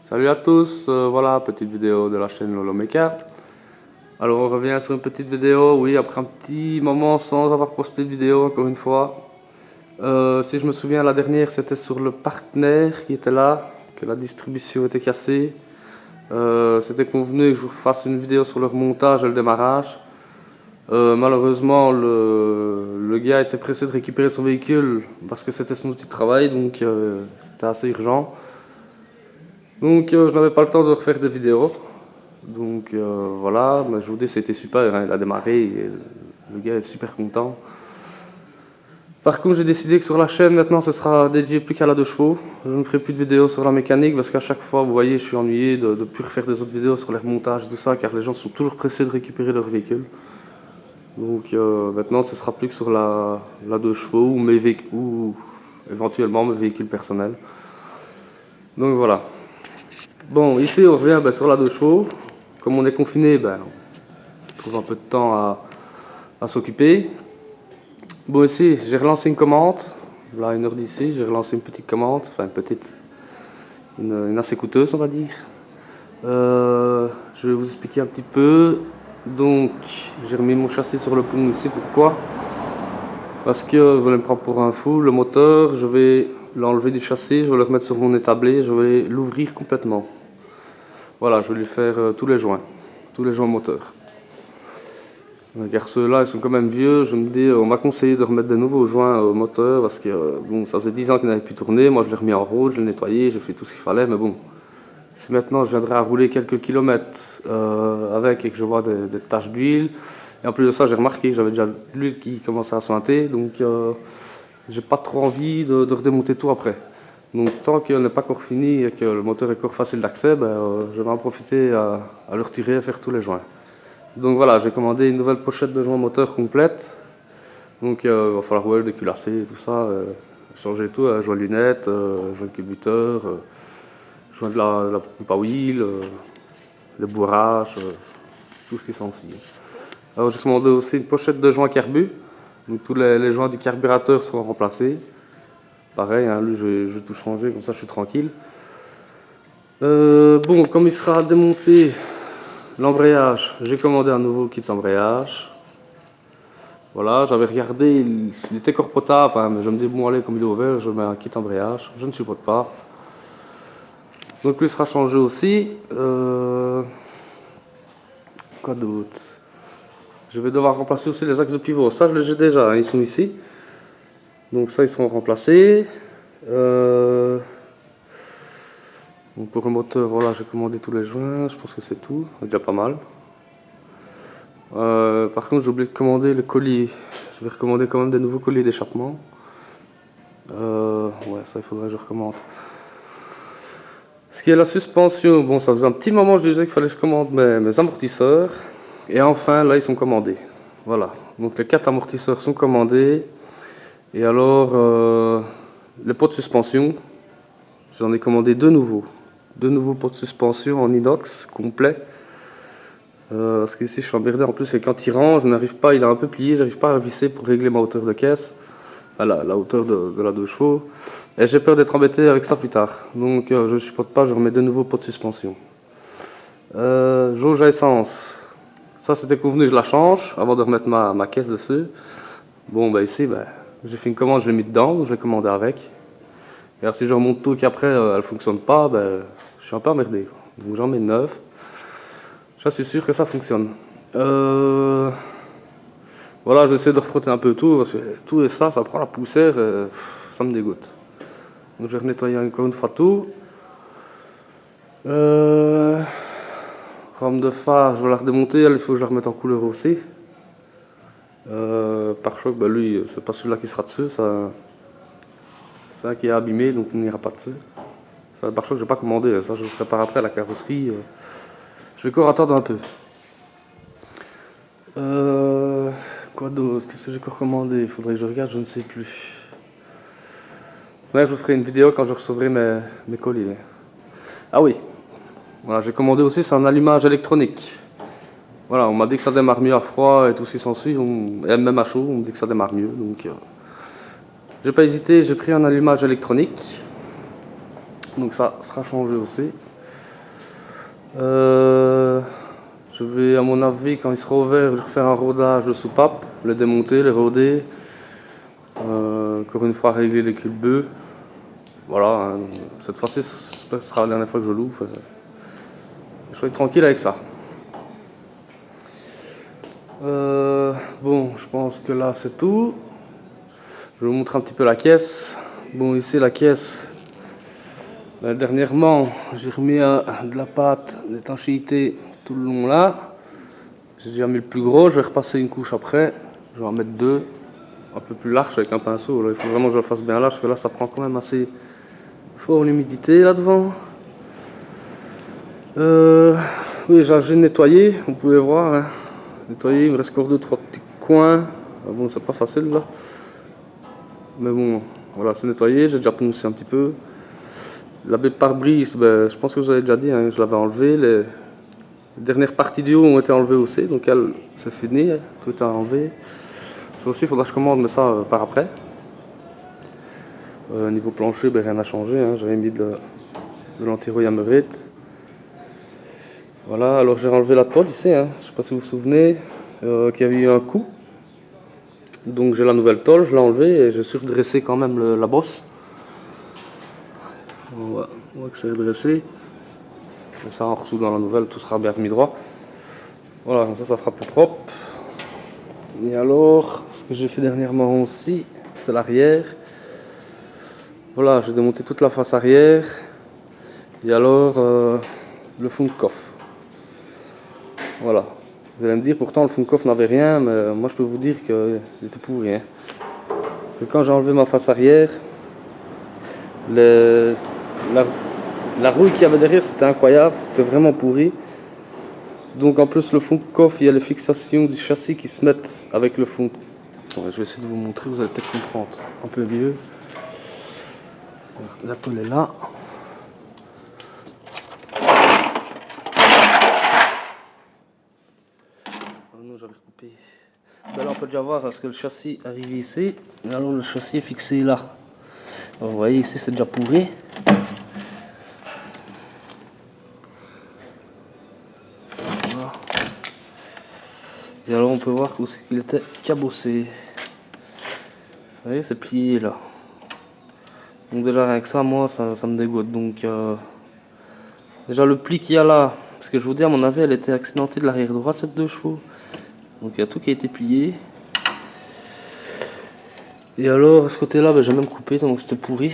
Salut à tous, voilà, petite vidéo de la chaîne Lolomeka. Alors on revient sur une petite vidéo, oui, après un petit moment sans avoir posté de vidéo encore une fois. Si je me souviens, la dernière c'était sur le partenaire qui était là, que la distribution était cassée. C'était convenu que je vous fasse une vidéo sur le remontage et le démarrage. Malheureusement, le gars était pressé de récupérer son véhicule parce que c'était son outil de travail, donc c'était assez urgent. Donc je n'avais pas le temps de refaire des vidéos. Donc voilà, mais je vous dis c'était super, hein, il a démarré, et le gars est super content. Par contre j'ai décidé que sur la chaîne maintenant ce sera dédié plus qu'à la 2 chevaux. Je ne ferai plus de vidéos sur la mécanique parce qu'à chaque fois vous voyez je suis ennuyé de ne plus refaire des autres vidéos sur les remontages et tout ça car les gens sont toujours pressés de récupérer leur véhicule. Donc maintenant ce sera plus que sur la 2 chevaux ou, ou éventuellement mes véhicules personnels. Donc voilà. Bon, ici on revient sur la 2 chevaux. Comme on est confiné, on trouve un peu de temps à s'occuper. Bon, ici j'ai relancé une commande. Là, 1 heure d'ici, j'ai relancé une petite commande. Enfin, une petite. Une assez coûteuse, on va dire. Je vais vous expliquer un petit peu. Donc, j'ai remis mon châssis sur le pont ici. Pourquoi? Parce que vous allez me prendre pour un fou. Le moteur, je vais l'enlever du châssis, je vais le remettre sur mon établi, je vais l'ouvrir complètement. Voilà, je vais lui faire tous les joints moteurs. Car ceux-là, ils sont quand même vieux. Je me dis, on m'a conseillé de remettre de nouveaux joints au moteur parce que bon, ça faisait 10 ans qu'il n'avait plus tourné. Moi, je l'ai remis en route, je l'ai nettoyé, j'ai fait tout ce qu'il fallait. Mais bon, si maintenant je viendrais à rouler quelques kilomètres avec et que je vois des taches d'huile, et en plus de ça, j'ai remarqué que j'avais déjà l'huile qui commençait à suinter, donc j'ai pas trop envie de redémonter tout après. Donc tant qu'elle n'est pas encore fini et que le moteur est encore facile d'accès, je vais en profiter à le retirer et faire tous les joints. Donc voilà, j'ai commandé une nouvelle pochette de joints moteur complète. Donc il va falloir le déculasser, tout ça, changer tout, joint lunettes, joint de culbuteur, joint de la pompe à huile, les bourrages, tout ce qui s'ensuit. Alors j'ai commandé aussi une pochette de joints carbu. Donc tous les joints du carburateur seront remplacés. Pareil, hein, lui je vais tout changer, comme ça je suis tranquille. Bon, comme il sera démonté l'embrayage, j'ai commandé un nouveau kit embrayage. Voilà, j'avais regardé, il était corpotable, hein, mais je me dis, bon allez, comme il est ouvert, je mets un kit embrayage, je ne supporte pas. Donc lui sera changé aussi. Quoi d'autre? Je vais devoir remplacer aussi les axes de pivot, ça je les ai déjà, hein, ils sont ici. Donc ça ils seront remplacés. Donc pour le moteur, voilà, j'ai commandé tous les joints, je pense que c'est tout, c'est déjà pas mal. Par contre j'ai oublié de commander le collier. Je vais recommander quand même des nouveaux colliers d'échappement. Ouais, ça il faudrait que je recommande. Ce qui est la suspension, bon ça faisait un petit moment que je disais qu'il fallait que je commande mes amortisseurs. Et enfin là ils sont commandés. Voilà, donc les 4 amortisseurs sont commandés. Et alors les pots de suspension, j'en ai commandé 2 nouveaux. 2 nouveaux pots de suspension en inox complet. Parce que ici je suis emmerdé en plus et quand il range, je n'arrive pas, il est un peu plié, j'arrive pas à visser pour régler ma hauteur de caisse, voilà, la hauteur de la 2 chevaux, et j'ai peur d'être embêté avec ça plus tard. Donc je ne supporte pas, je remets de nouveaux pots de suspension. Jauge à essence, ça c'était convenu, je la change avant de remettre ma caisse dessus. Bon ici j'ai fait une commande, je l'ai mis dedans, je l'ai commandé avec. Et alors si je remonte tout et qu'après elle fonctionne pas, je suis un peu emmerdé. Donc j'en mets 9. Je suis sûr que ça fonctionne. Voilà, je vais essayer de refrotter un peu tout, parce que tout et ça prend la poussière, ça me dégoûte. Donc je vais nettoyer encore une fois tout. Rame de phare, je vais la redémonter, il faut que je la remette en couleur aussi. Pare-choc, lui, c'est pas celui-là qui sera dessus, c'est un qui est abîmé, donc il n'ira pas dessus. Ça, le pare-choc, je n'ai pas commandé, ça je le prépare après la carrosserie. Je vais encore attendre un peu. Quoi d'autre? Qu'est-ce que j'ai encore commandé? Il faudrait que je regarde, je ne sais plus. Ouais, je vous ferai une vidéo quand je recevrai mes colis. Ah oui, voilà, j'ai commandé aussi, c'est un allumage électronique. Voilà, on m'a dit que ça démarre mieux à froid et tout ce qui s'ensuit, et même à chaud, on me dit que ça démarre mieux. Donc, j'ai pas hésité, j'ai pris un allumage électronique. Donc ça sera changé aussi. Je vais, à mon avis, quand il sera ouvert, je vais refaire un rodage de soupape, le démonter, les roder. Encore une fois, régler les culbeux. Voilà, hein. Cette fois-ci, ce sera la dernière fois que je l'ouvre. Je vais être tranquille avec ça. Bon, je pense que là c'est tout. Je vais vous montrer un petit peu la caisse. Bon, ici la caisse. Dernièrement, j'ai remis de la pâte d'étanchéité tout le long là. J'ai déjà mis le plus gros, je vais repasser une couche après. Je vais en mettre deux, un peu plus large avec un pinceau. Là. Il faut vraiment que je le fasse bien large, parce que là ça prend quand même assez fort l'humidité là devant. Oui, j'ai nettoyé, vous pouvez voir. Hein. Nettoyé, il me reste encore 2-3 petits coins. Ah bon, c'est pas facile là. Mais bon, voilà, c'est nettoyé, j'ai déjà poncé un petit peu. La baie de pare-brise, ben, je pense que je vous avais déjà dit, hein, je l'avais enlevé. Les dernières parties du haut ont été enlevées aussi, donc elle, c'est fini, tout est enlevé. Ça aussi, il faudra que je commande, mais ça par après. Niveau plancher, ben, rien n'a changé, hein, j'avais mis de l'anti-rouille-amérite. Voilà, alors j'ai enlevé la tôle ici, hein, je ne sais pas si vous vous souvenez, qu'il y avait eu un coup. Donc j'ai la nouvelle tôle, je l'ai enlevée et j'ai surdressé quand même la bosse. On voit que c'est redressé. Et ça, en ressous dans la nouvelle, tout sera bien remis droit. Voilà, comme ça fera plus propre. Et alors, ce que j'ai fait dernièrement aussi, c'est l'arrière. Voilà, j'ai démonté toute la face arrière. Et alors, le fond de coffre. Voilà. Vous allez me dire, pourtant le fond de coffre n'avait rien, mais moi je peux vous dire qu'il était pourri. Hein. Parce que quand j'ai enlevé ma face arrière, la rouille qu'il y avait derrière, c'était incroyable, c'était vraiment pourri. Donc en plus le fond de coffre, il y a les fixations du châssis qui se mettent avec le fond. Attends, je vais essayer de vous montrer, vous allez peut-être comprendre un peu mieux. La tôle est là. Oh non, j'avais recoupé. Ben là on peut déjà voir parce que le châssis arrive ici. Et alors le châssis est fixé là. Alors, vous voyez ici c'est déjà pourri. Voilà. Et alors on peut voir qu'il était cabossé. Vous voyez c'est plié là. Donc déjà rien que ça, moi ça me dégoûte. Donc déjà le pli qu'il y a là, parce que je vous dis à mon avis elle était accidentée de l'arrière droit cette 2 chevaux. Donc il y a tout qui a été plié. Et alors à ce côté là, ben, j'ai même coupé donc c'était pourri.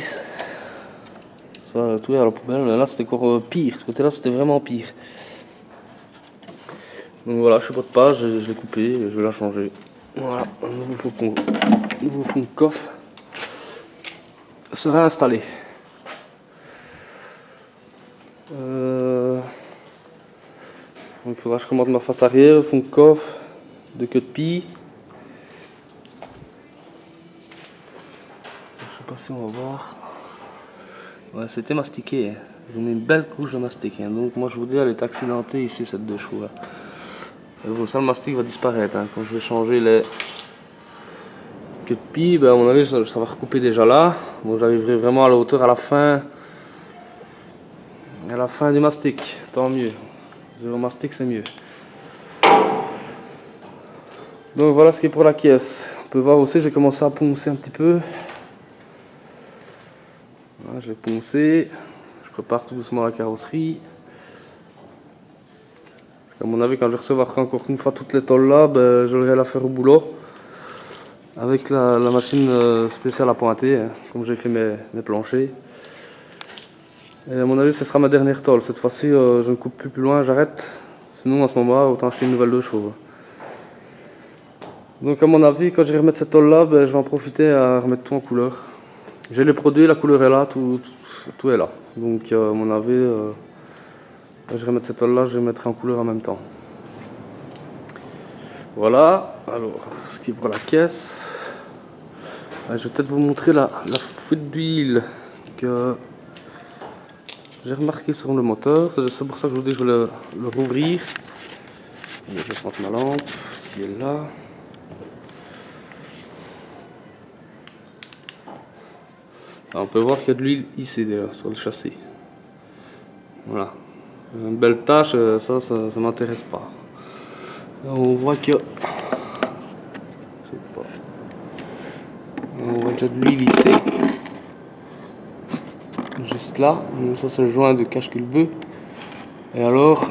Ça tout est à la poubelle, là c'était encore pire, ce côté là c'était vraiment pire. Donc voilà, je sais pas, je l'ai coupé, je vais la changer. Voilà, un nouveau fond de coffre sera installé. Donc il faudra que je commande ma face arrière, le fond de coffre, de queue de pie. Je sais pas si on va voir. Ouais, c'était mastiqué. Hein. J'ai mis une belle couche de mastic. Hein. Donc moi je vous dis, elle est accidentée ici cette 2 chevaux. Bon, ça le mastic va disparaître. Hein. Quand je vais changer les queues de pie, ben, à mon avis ça va recouper déjà là. Bon, j'arriverai vraiment à la hauteur à la fin. À la fin du mastic, tant mieux. Zéro mastic c'est mieux. Donc voilà ce qui est pour la caisse. On peut voir aussi, j'ai commencé à poncer un petit peu. Voilà, je vais poncer. Je prépare tout doucement la carrosserie. Parce qu'à mon avis, quand je vais recevoir encore une fois toutes les tôles là, ben, je vais la faire au boulot. Avec la machine spéciale à pointer, hein, comme j'ai fait mes planchers. Et à mon avis, ce sera ma dernière tôle. Cette fois-ci, je ne coupe plus loin, j'arrête. Sinon, à ce moment-là, autant acheter une nouvelle 2 chevaux. Donc à mon avis, quand je vais remettre cette tôle là, ben, je vais en profiter à remettre tout en couleur. J'ai les produits, la couleur est là, tout est là. Donc à mon avis, quand je vais remettre cette tôle là, je vais mettre en couleur en même temps. Voilà, alors ce qui est pour la caisse. Je vais peut-être vous montrer la fuite d'huile que j'ai remarqué sur le moteur. C'est pour ça que je vous dis que je vais le rouvrir. Je vais prendre ma lampe qui est là. Alors, on peut voir qu'il y a de l'huile ici déjà sur le châssis. Voilà. Une belle tache, ça m'intéresse pas. On voit que... Je sais pas. On voit déjà de l'huile ici. Juste là. Donc ça c'est le joint de cache-culbeux. Et alors...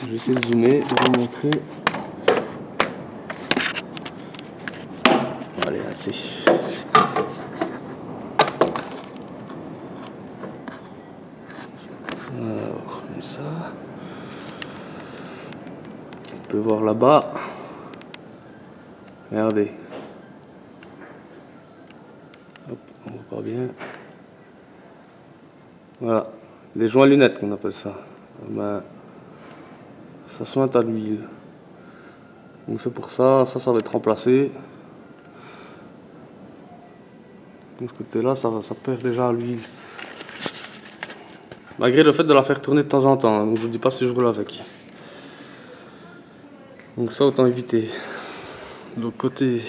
Je vais essayer de zoomer pour vous montrer. Allez, assez. Alors, comme ça. On peut voir là-bas. Regardez. Hop, on voit pas bien. Voilà. Les joints lunettes qu'on appelle ça. Ben, ça sointe à l'huile. Donc c'est pour ça, ça va être remplacé. De ce côté-là, ça perd déjà l'huile. Malgré le fait de la faire tourner de temps en temps, donc je vous dis pas si je roule avec. Donc ça autant éviter. Le côté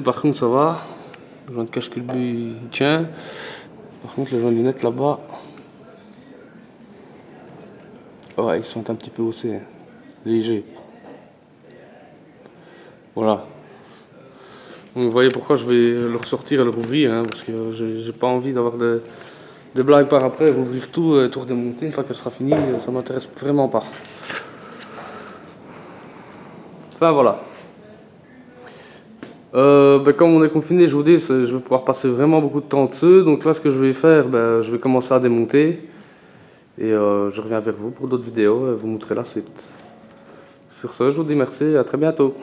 par contre ça va. Le joint de cache-culbeux il tient. Par contre les joints de lunettes là-bas, ouais, ils sont un petit peu haussés, légers. Voilà. Donc, vous voyez pourquoi je vais le ressortir et le rouvrir, hein, parce que j'ai pas envie d'avoir des blagues par après, rouvrir tout et tout redémonter une fois que ce sera fini, ça m'intéresse vraiment pas. Enfin voilà. Comme on est confiné, je vous dis, je vais pouvoir passer vraiment beaucoup de temps dessus. Donc là, ce que je vais faire, je vais commencer à démonter. Et je reviens vers vous pour d'autres vidéos et vous montrer la suite. Sur ce, je vous dis merci et à très bientôt.